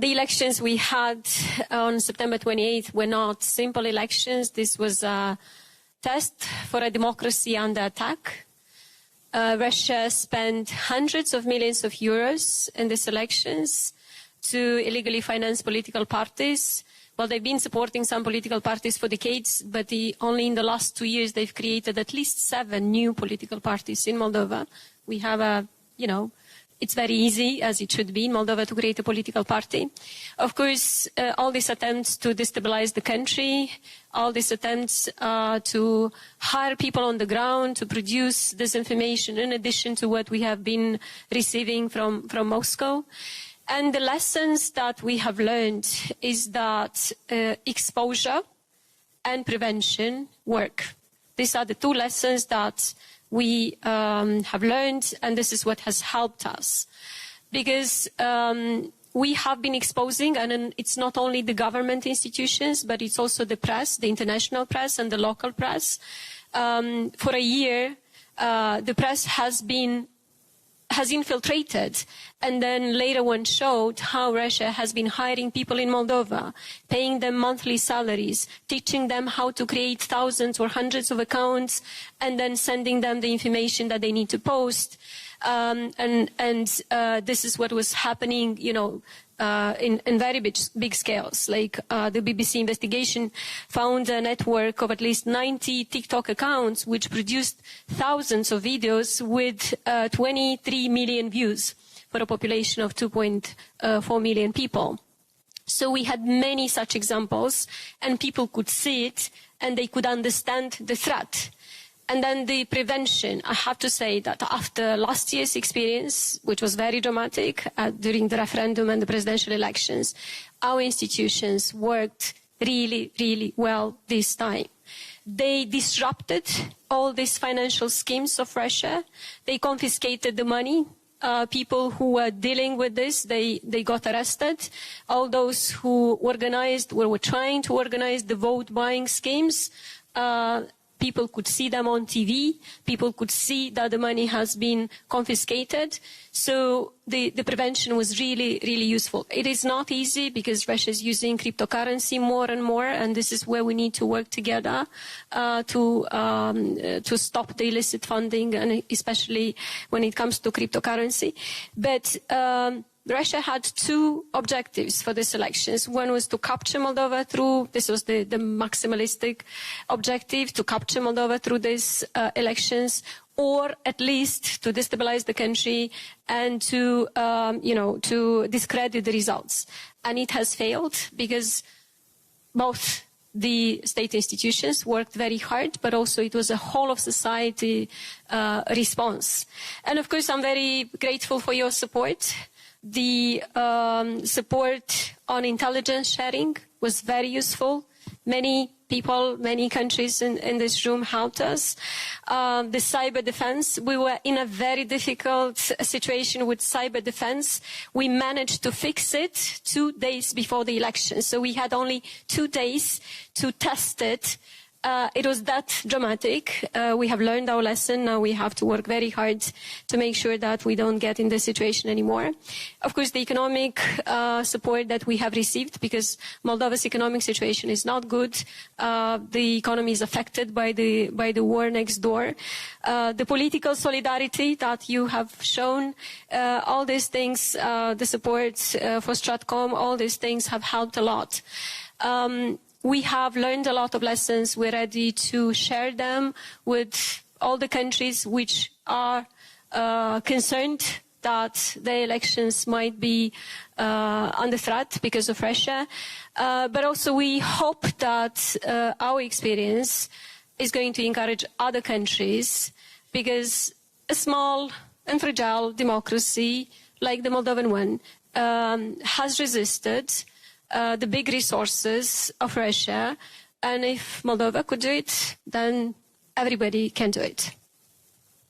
The elections we had on September 28th were not simple elections. This was a test for a democracy under attack. Russia spent hundreds of millions of euros in these elections to illegally finance political parties. Well, they've been supporting some political parties for decades, but only in the last 2 years they've created at least 7 new political parties in Moldova. We have it's very easy, as it should be, in Moldova to create a political party. Of course, all these attempts to destabilize the country, all these attempts to hire people on the ground to produce disinformation in addition to what we have been receiving from Moscow. And the lessons that we have learned is that exposure and prevention work. These are the 2 lessons that we have learned, and this is what has helped us. Because we have been exposing, and it's not only the government institutions, but it's also the press, the international press and the local press. For a year, the press has infiltrated, and then later on showed how Russia has been hiring people in Moldova, paying them monthly salaries, teaching them how to create thousands or hundreds of accounts, and then sending them the information that they need to post. This is what was happening, in very big scales. Like the BBC investigation found a network of at least 90 TikTok accounts which produced thousands of videos with 23 million views for a population of 2.4 million people. So we had many such examples, and people could see it and they could understand the threat. And then the prevention, I have to say that after last year's experience, which was very dramatic during the referendum and the presidential elections, our institutions worked really, really well this time. They disrupted all these financial schemes of Russia. They confiscated the money. People who were dealing with this, they got arrested. All those who organized, were trying to organize the vote buying schemes, people could see them on TV. People could see that the money has been confiscated. So the prevention was really, really useful. It is not easy because Russia is using cryptocurrency more and more, and this is where we need to work together to stop the illicit funding, and especially when it comes to cryptocurrency. But Russia had 2 objectives for these elections. One was to capture Moldova this was the maximalistic objective, to capture Moldova through these elections, or at least to destabilize the country and to discredit the results. And it has failed because both the state institutions worked very hard, but also it was a whole of society response. And of course, I'm very grateful for your support. The support on intelligence sharing was very useful. Many people, many countries in this room helped us. The cyber defense, we were in a very difficult situation with cyber defense. We managed to fix it 2 days before the election. So we had only 2 days to test it. It was that dramatic. We have learned our lesson. Now we have to work very hard to make sure that we don't get in this situation anymore. Of course, the economic support that we have received, because Moldova's economic situation is not good. The economy is affected by the war next door. The political solidarity that you have shown, all these things, the support for Stratcom, all these things have helped a lot. We have learned a lot of lessons. We're ready to share them with all the countries which are concerned that the elections might be under threat because of Russia. But also we hope that our experience is going to encourage other countries, because a small and fragile democracy like the Moldovan one has resisted the big resources of Russia, and if Moldova could do it, then everybody can do it.